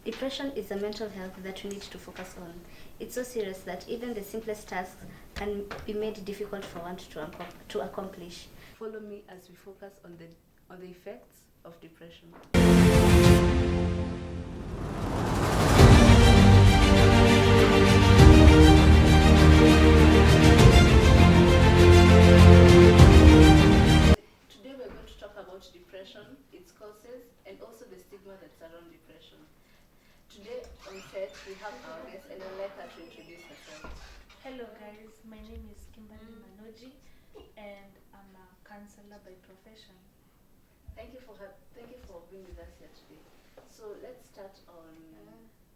Depression is a mental health that we need to focus on. It's so serious that even the simplest tasks can be made difficult for one to accomplish. Follow me as we focus on the effects of depression. Today we're going to talk about depression, its causes, and also the stigma that surrounds depression. Today on set we have our guest, and I'd like her to introduce herself. Hello guys, my name is Kimberly Manoji and I'm a counselor by profession. Thank you for being with us here today. So let's start on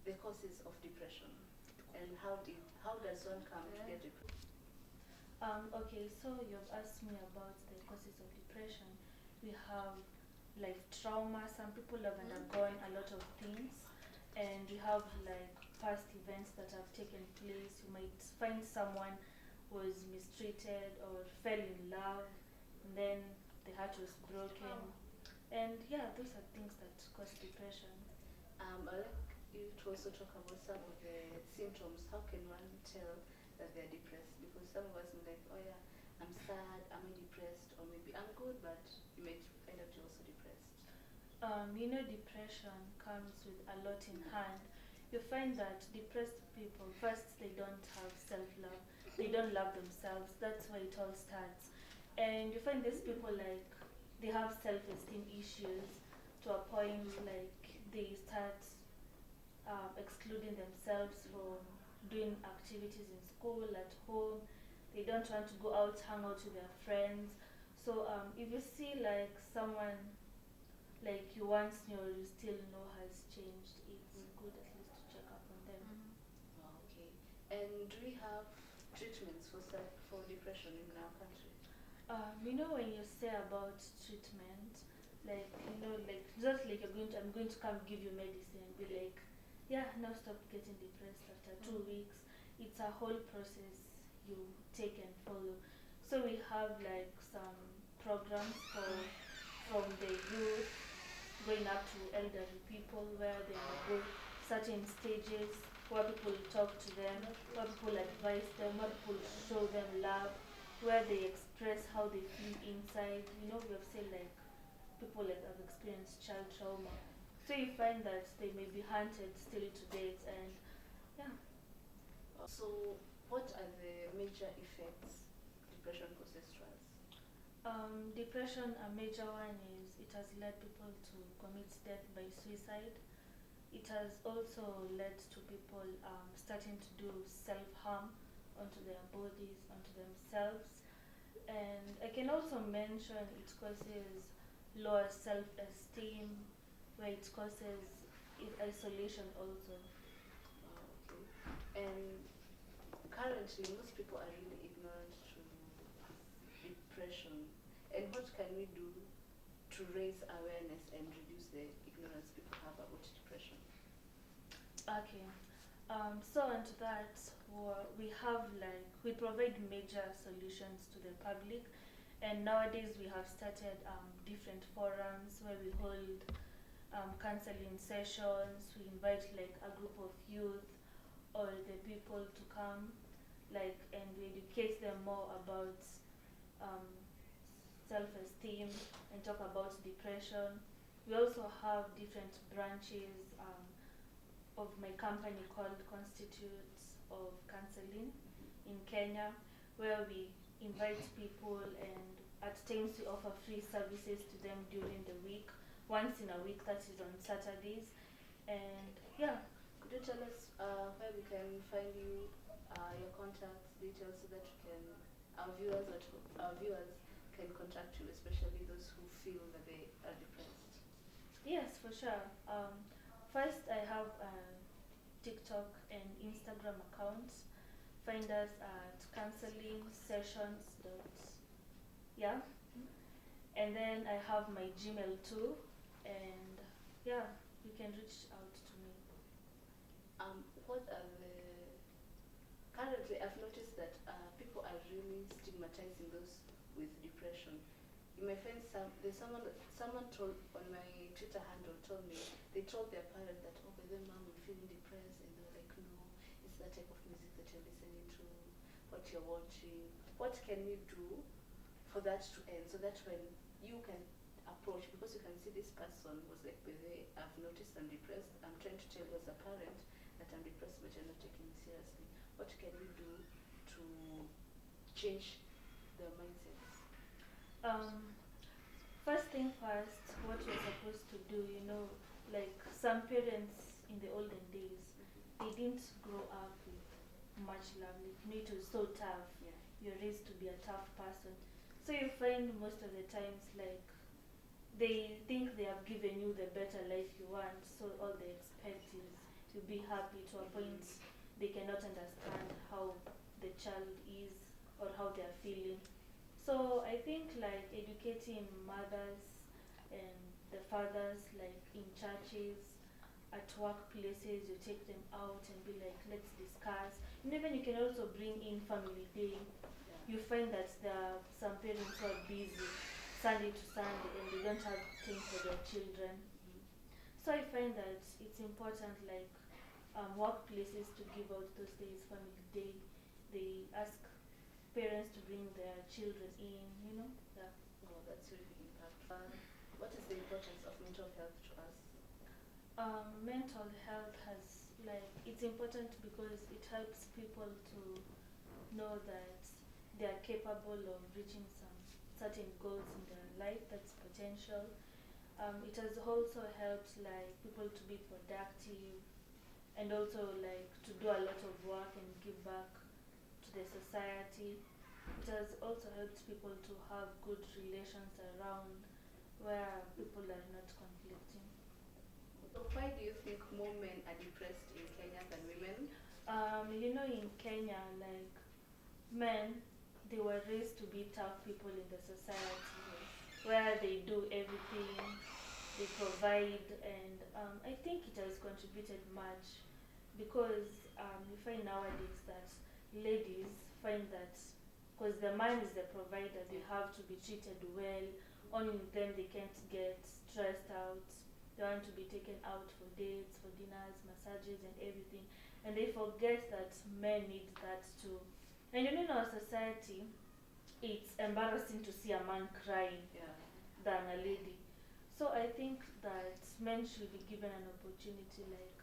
the causes of depression and how does one come to get depression? Okay, so you've asked me about the causes of depression. We have like trauma, some people have undergone a lot of things, and we have like past events that have taken place. You might find someone was mistreated or fell in love, and then the heart was broken. And yeah, those are things that cause depression. I'd like you to also talk about some of the symptoms. How can one tell that they're depressed? Because some of us may like, oh yeah, I'm sad, am I depressed? Or maybe I'm good, but you may find out you're also depressed. Depression comes with a lot in hand. You find that depressed people, first, they don't have self love, they don't love themselves. That's where it all starts. And you find these people like they have self esteem issues to a point like they start excluding themselves from doing activities in school, at home. They don't want to go out, hang out with their friends. So if you see like someone like you once knew or you still know has changed, it's good at least to check up on them. Oh, okay. And do we have treatments for depression in our country? When you say about treatment, like like just like I'm going to come give you medicine and be like, yeah, now stop getting depressed after 2 weeks. It's a whole process you take and follow. So we have like some programs for from the youth going up to elderly people where they go certain stages where people talk to them, where people advise them, where people show them love, where they express how they feel inside. We have said like people like have experienced child trauma. So you find that they may be hunted still to date, and yeah. So what are the major effects depression causes to us? Depression, a major one is it has led people to commit death by suicide. It has also led to people starting to do self harm onto their bodies, onto themselves. And I can also mention it causes lower self esteem, where it causes isolation also. Okay. And currently, most people are really ignorant to depression. And what can we do to raise awareness and reduce the ignorance people have about depression? Okay. So onto that, we have like we provide major solutions to the public, and nowadays we have started different forums where we hold counseling sessions. We invite like a group of youth or the people to come, like, and we educate them more about um, self-esteem and talk about depression. We also have different branches of my company called Constitutes of Counseling in Kenya, where we invite people, and at times we offer free services to them during the week, once in a week, that is on Saturdays. And yeah. Could you tell us where we can find you, your contact details, so that we can our viewers can contact you, especially those who feel that they are depressed? Yes, for sure. First, I have TikTok and Instagram accounts. Find us at counseling sessions. Yeah, and then I have my Gmail too, and yeah, you can reach out to me. What are the currently? I've noticed that people are really stigmatizing those with depression. You may find someone told on my Twitter handle told me they told their parent that, oh, but then mom, the type of music that you're listening to, what you're watching. What can we do for that to end, so that when you can approach, because you can see this person was like, I've noticed I'm depressed, I'm trying to tell you as a parent that I'm depressed, but you're not taking me seriously. What can we do to change their mindsets? Um, First thing first, what you're supposed to do, like some parents in the olden days, they didn't grow up with much love. Like, it was so tough. Yeah. You're raised to be a tough person. So you find most of the times, like, they think they have given you the better life you want, so all they expect is to be happy to a point they cannot understand how the child is or how they are feeling. So I think like educating mothers and the fathers, like in churches, at workplaces, you take them out and be like, let's discuss. And even you can also bring in family day. Yeah. You find that there are some parents who are busy Sunday to Sunday and they don't have time for their children. So I find that it's important, like workplaces, to give out those days, family day. They ask parents to bring their children in. Yeah. Oh, that's really impactful. What is the importance of mental health to us? Mental health has, like, it's important because it helps people to know that they are capable of reaching some certain goals in their life. That's potential. It has also helped like people to be productive and also like to do a lot of work and give back to the society. It has also helped people to have good relations around where people are not conflicting. So why do you think more men are depressed in Kenya than women? In Kenya, like men, they were raised to be tough people in the society where they do everything, they provide, and I think it has contributed much because you find nowadays that ladies find that because the man is the provider, they have to be treated well. Only them they can't get stressed out. They want to be taken out for dates, for dinners, massages, and everything, and they forget that men need that too. And in our society, it's embarrassing to see a man crying than a lady. So I think that men should be given an opportunity, like,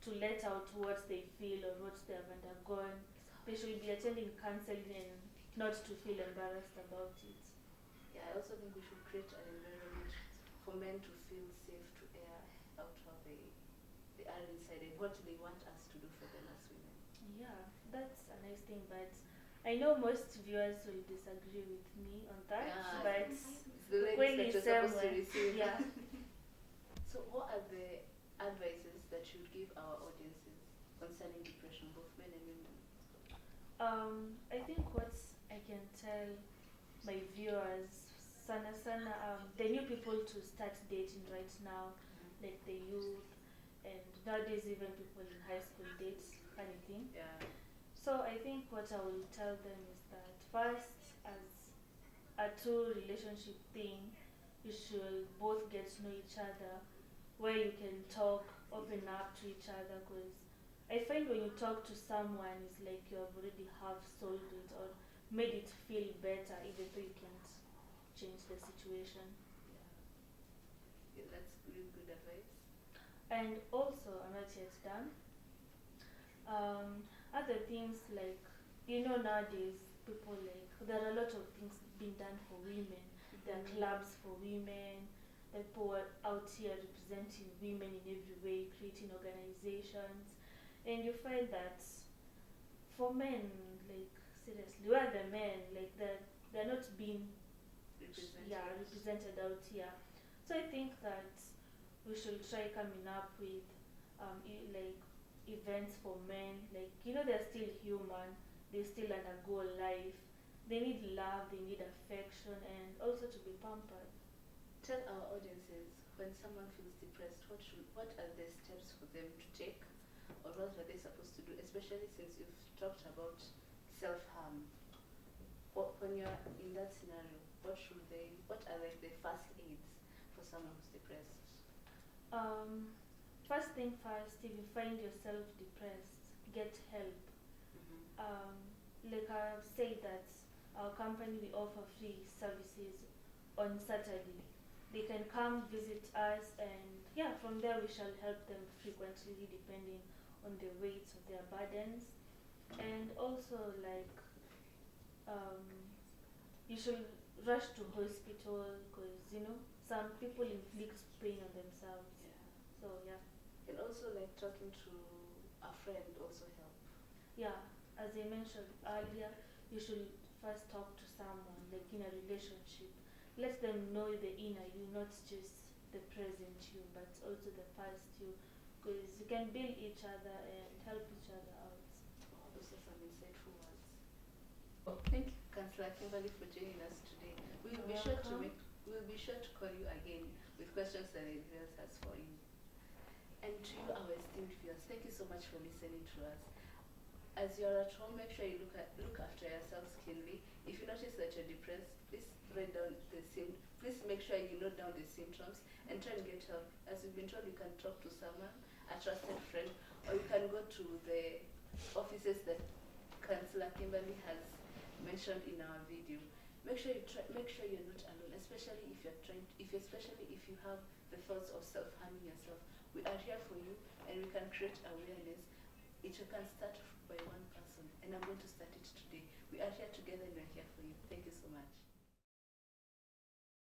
to let out what they feel or what they have undergone. They should be attending counseling and not to feel embarrassed about it. Yeah, I also think we should create an environment for men to feel safe to air out how they are inside and what they want us to do for them as women. Yeah, that's a nice thing, but I know most viewers will disagree with me on that. Yeah, But it's the ladies that you're supposed to receive. Yeah. So what are the advices that you would give our audiences concerning depression, both men and women? I think what I can tell my viewers, the new people to start dating right now, like the youth, and nowadays even people in high school date kind of thing. Yeah. So I think what I will tell them is that first, as a true relationship thing, you should both get to know each other, where you can talk, open up to each other. Because I find when you talk to someone, it's like you have already have solved it or made it feel better, even though you can't change the situation. Yeah, that's really good advice. And also, I'm not yet done. Other things like, nowadays people, like, there are a lot of things being done for women. There are clubs for women. People are out here representing women in every way, creating organizations, and you find that for men, like, seriously, where the men, like, they're not being represented out here. So I think that we should try coming up with like events for men. Like, they're still human. They still undergo life. They need love. They need affection, and also to be pampered. Tell our audiences, when someone feels depressed, what are the steps for them to take, or what are they supposed to do? Especially since you've talked about self-harm. When you're in that scenario, what are like the first aids for someone who's depressed? First thing first, if you find yourself depressed, get help. Mm-hmm. Like I've said that our company we offer free services on Saturday. They can come visit us, and yeah, from there we shall help them frequently depending on the weight of their burdens. And also, like, um, you should rush to hospital because some people inflict pain on themselves. Yeah. So yeah. And also like talking to a friend also help. Yeah, as I mentioned earlier, you should first talk to someone, like in a relationship. Let them know the inner you, not just the present you, but also the past you, because you can build each other and help each other out. Oh, those are some insightful words. Oh, thank you, Councillor Kimberly, for joining us today. You're welcome. We'll be sure to call you again with questions that the viewers has for you. And to you, our esteemed viewers, thank you so much for listening to us. As you're at home, make sure you look after yourselves keenly. If you notice that you're depressed, please make sure you note down the symptoms and try and get help. As you've been told, you can talk to someone, a trusted friend, or you can go to the offices that Councillor Kimberly has mentioned in our video. Make sure you're not alone, especially especially if you have the thoughts of self-harming yourself. We are here for you, and we can create awareness. It can start by one person, and I'm going to start it today. We are here together, and we're here for you. Thank you so much.